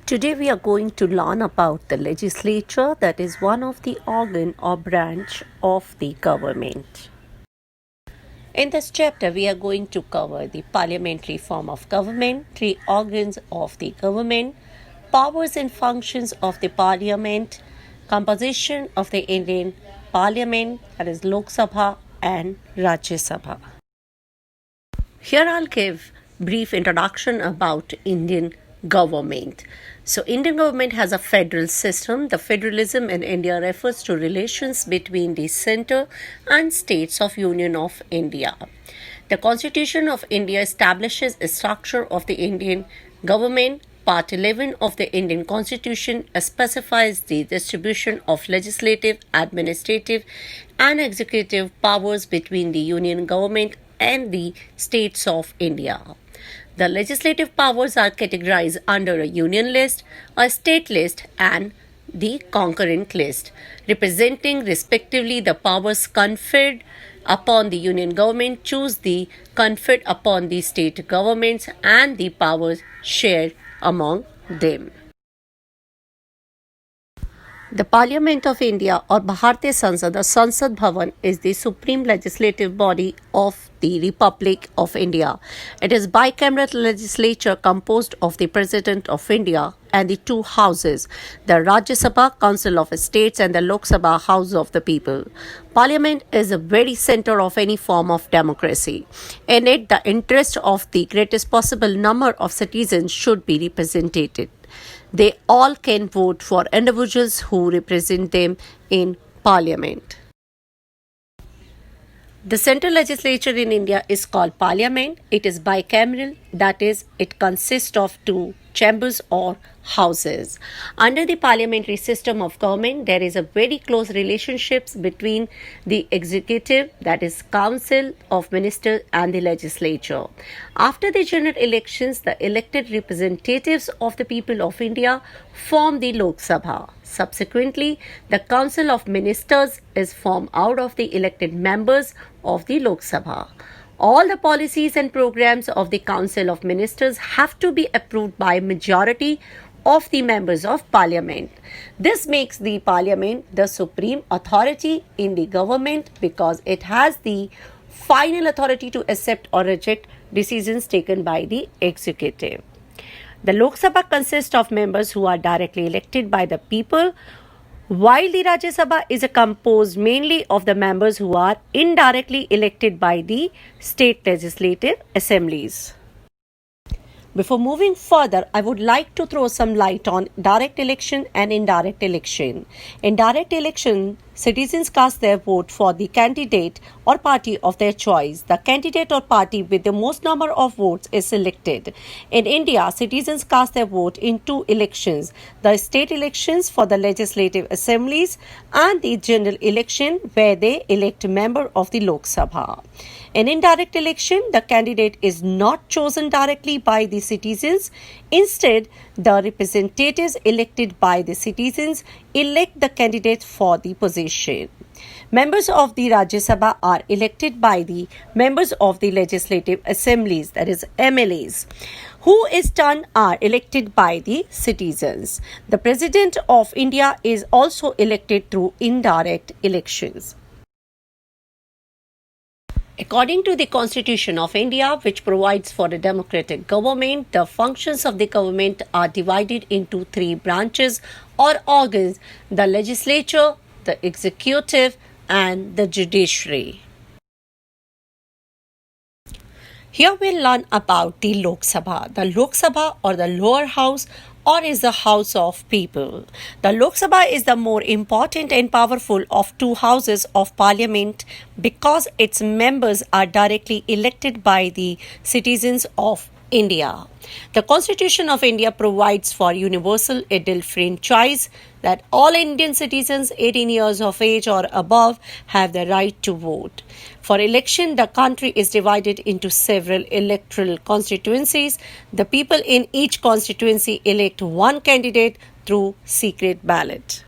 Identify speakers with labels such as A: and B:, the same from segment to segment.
A: Today we are going to learn about the legislature, that is one of the organ or branch of the government. In this chapter we are going to cover the parliamentary form of government, three organs of the government, powers and functions of the parliament, composition of the Indian parliament, that is Lok Sabha and Rajya Sabha. Here I'll give brief introduction about Indian government. So Indian government has a federal system. The federalism in India refers to relations between the center and states of Union of India. The Constitution of India establishes a structure of the Indian government. Part 11 of the Indian Constitution specifies the distribution of legislative, administrative and executive powers between the Union government and the states of India. The legislative powers are categorized under a union list, a state list, and the concurrent list, representing respectively the powers conferred upon the union government, choose the conferred upon the state governments, and the powers shared among them. The Parliament of India or Bharatiya Sansad or Sansad Bhavan is the supreme legislative body of the Republic of India. It is bicameral legislature composed of the President of India and the two houses, the Rajya Sabha, Council of States, and the Lok Sabha, House of the People. Parliament is the very center of any form of democracy. In it, the interest of the greatest possible number of citizens should be represented. They all can vote for individuals who represent them in Parliament. The central legislature in India is called Parliament. It is bicameral, that is, it consists of two chambers or houses. Under the parliamentary system of government, there is a very close relationships between the executive, that is council of ministers, and the legislature. After the general elections, the elected representatives of the people of India form the Lok Sabha. Subsequently, the council of ministers is formed out of the elected members of the Lok Sabha. All the policies and programs of the Council of Ministers have to be approved by majority of the members of Parliament. This makes the Parliament the supreme authority in the government because it has the final authority to accept or reject decisions taken by the executive. The Lok Sabha consists of members who are directly elected by the people, while the Rajya Sabha is composed mainly of the members who are indirectly elected by the state legislative assemblies. Before moving further, I would like to throw some light on direct election and indirect election. In direct election, citizens cast their vote for the candidate or party of their choice. The candidate or party with the most number of votes is selected. In India, citizens cast their vote in two elections: the state elections for the legislative assemblies and the general election where they elect a member of the Lok Sabha. In indirect election, the candidate is not chosen directly by the citizens. Instead, the representatives elected by the citizens elect the candidate for the position. Members of the Rajya Sabha are elected by the members of the legislative assemblies, that is MLAs, who in turn are elected by the citizens. The President of India is also elected through indirect elections. According to the Constitution of India, which provides for a democratic government, the functions of the government are divided into three branches or organs: the legislature, the executive, and the judiciary. Here we'll learn about the Lok Sabha. The Lok Sabha, or the lower house, or is the house of people. The Lok Sabha is the more important and powerful of two houses of parliament because its members are directly elected by the citizens of India. The Constitution of India provides for universal adult franchise, that all Indian citizens 18 years of age or above have the right to vote. For election, the country is divided into several electoral constituencies. The people in each constituency elect one candidate through secret ballot.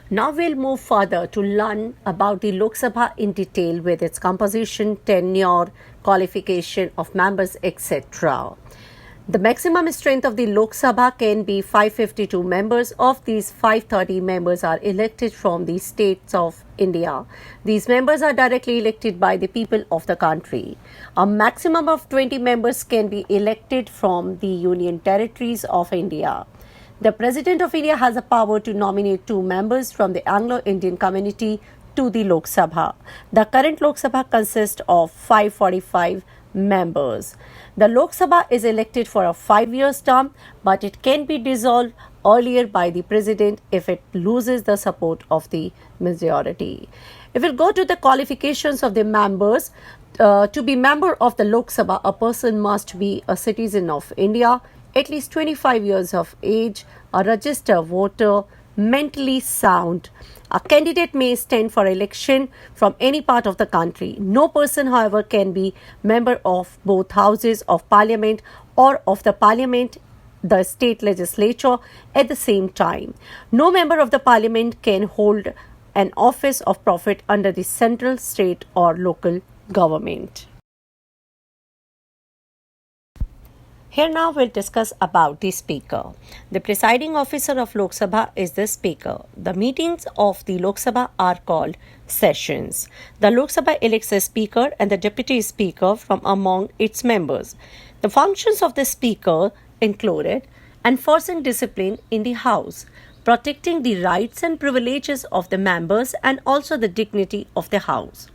A: Now we'll move further to learn about the Lok Sabha in detail with its composition, tenure, qualification of members, etc. The maximum strength of the Lok Sabha can be 552 members. Of these, 530 members are elected from the states of India. These members are directly elected by the people of the country. A maximum of 20 members can be elected from the Union Territories of India. The President of India has the power to nominate 2 members from the Anglo-Indian community to the Lok Sabha. The current Lok Sabha consists of 545 members. The Lok Sabha is elected for a 5-year term, but it can be dissolved earlier by the President if it loses the support of the majority. If we go to the qualifications of the members, to be member of the Lok Sabha, a person must be a citizen of India, at least 25 years of age, a registered voter, mentally sound. A candidate may stand for election from any part of the country. No person, however, can be member of both houses of parliament or of the parliament, the state legislature at the same time. No member of the parliament can hold an office of profit under the central, state or local government. Here now we'll discuss about the Speaker. The presiding officer of Lok Sabha is the Speaker. The meetings of the Lok Sabha are called sessions. The Lok Sabha elects a Speaker and the Deputy Speaker from among its members. The functions of the Speaker included enforcing discipline in the House, protecting the rights and privileges of the members and also the dignity of the House.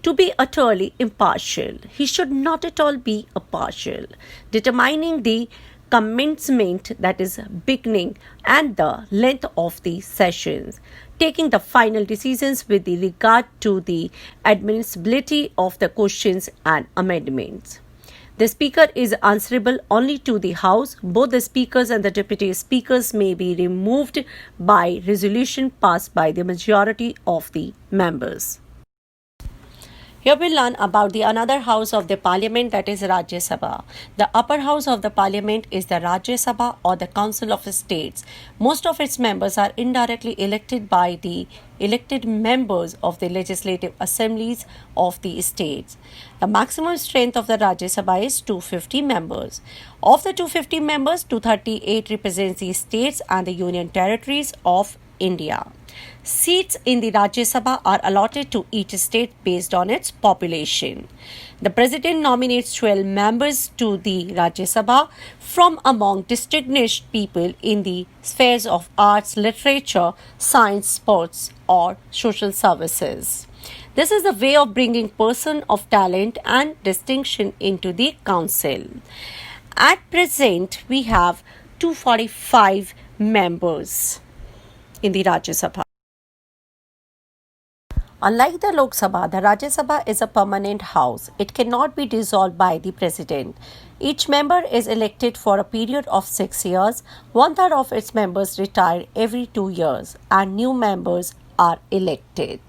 A: To be utterly impartial, he should not at all be partial, determining the commencement, that is beginning, and the length of the sessions, taking the final decisions with regard to the admissibility of the questions and amendments. The Speaker is answerable only to the House. Both the Speakers and the Deputy Speakers may be removed by resolution passed by the majority of the members. Here we'll learn about the another house of the parliament, that is Rajya Sabha. The upper house of the parliament is the Rajya Sabha or the Council of States. Most of its members are indirectly elected by the elected members of the legislative assemblies of the states. The maximum strength of the Rajya Sabha is 250 members. Of the 250 members, 238 represents the states and the union territories of India. Seats in the Rajya Sabha are allotted to each state based on its population. The President nominates 12 members to the Rajya Sabha from among distinguished people in the spheres of arts, literature, science, sports, or social services. This is the way of bringing person of talent and distinction into the council. At present, we have 245 members in the Rajya Sabha. Unlike the Lok Sabha, the Rajya Sabha is a permanent house. It cannot be dissolved by the President. Each member is elected for a period of 6 years. 1/3 of its members retire every 2 years and new members are elected.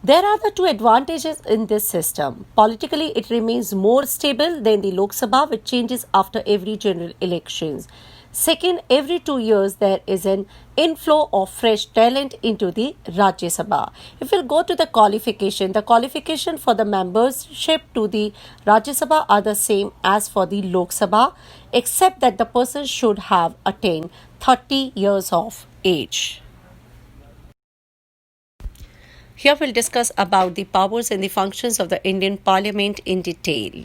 A: There are the two advantages in this system. Politically, it remains more stable than the Lok Sabha, which changes after every general elections. Second, every 2 years there is an inflow of fresh talent into the Rajya Sabha. If we'll go to the qualification for the membership to the Rajya Sabha are the same as for the Lok Sabha, except that the person should have attained 30 years of age. Here we'll discuss about the powers and the functions of the Indian Parliament in detail.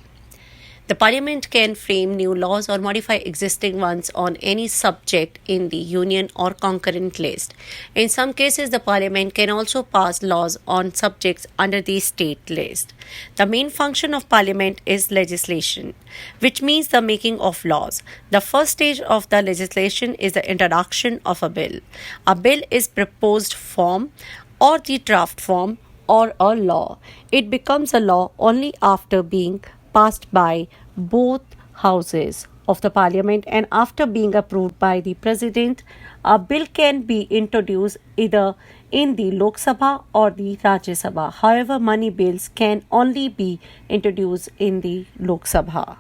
A: The Parliament can frame new laws or modify existing ones on any subject in the union or concurrent list. In some cases, the Parliament can also pass laws on subjects under the state list. The main function of Parliament is legislation, which means the making of laws. The first stage of the legislation is the introduction of a bill. A bill is proposed form or the draft form or a law. It becomes a law only after being passed by both houses of the parliament and after being approved by the president. A bill can be introduced either in the Lok Sabha or the Rajya Sabha. However, money bills can only be introduced in the Lok Sabha.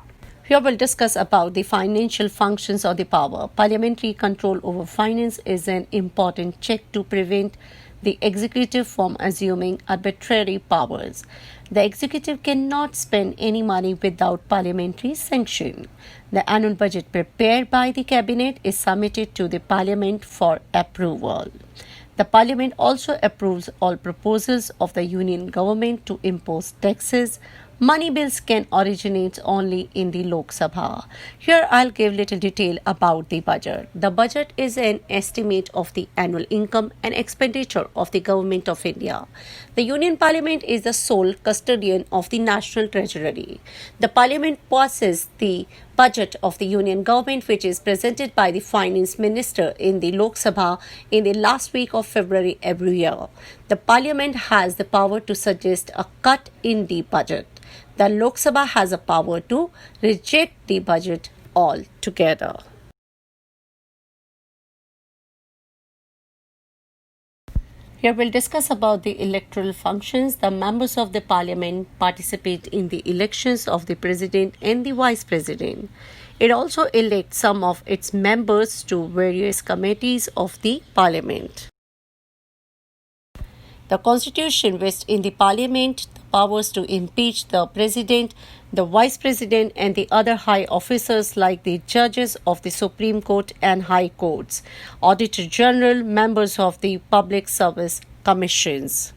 A: Here we'll discuss about the financial functions of the power. Parliamentary control over finance is an important check to prevent the executive from assuming arbitrary powers. The executive cannot spend any money without parliamentary sanction. The annual budget prepared by the Cabinet is submitted to the Parliament for approval. The Parliament also approves all proposals of the Union Government to impose taxes. Money bills can originate only in the Lok Sabha. Here I'll give little detail about the budget. The budget is an estimate of the annual income and expenditure of the Government of India. The Union Parliament is the sole custodian of the national treasury. The Parliament passes the budget of the Union Government, which is presented by the Finance Minister in the Lok Sabha in the last week of February every year. The Parliament has the power to suggest a cut in the budget. The Lok Sabha has a power to reject the budget altogether. Here we'll discuss about the electoral functions. The members of the parliament participate in the elections of the president and the vice president. It also elects some of its members to various committees of the parliament. The Constitution vests in the Parliament the powers to impeach the President, the Vice President, and the other high officers like the judges of the Supreme Court and High Courts, Auditor General, members of the Public Service Commissions.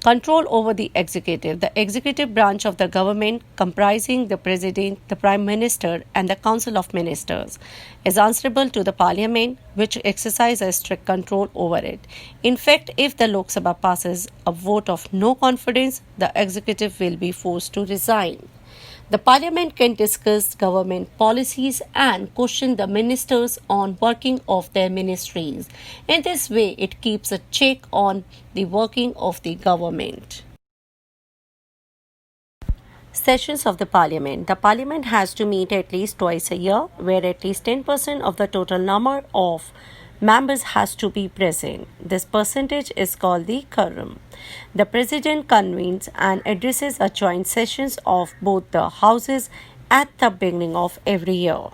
A: Control over the executive. The executive branch of the government, comprising the president, the prime minister, and the council of ministers, is answerable to the parliament, which exercises strict control over it. In fact, if the Lok Sabha passes a vote of no confidence, the executive will be forced to resign. The parliament can discuss government policies and question the ministers on working of their ministries. In this way, it keeps a check on the working of the government. Sessions of the Parliament. The Parliament has to meet at least twice a year, where at least 10% of the total number of members has to be present. This percentage is called the quorum. The President convenes and addresses a joint sessions of both the houses at the beginning of every year.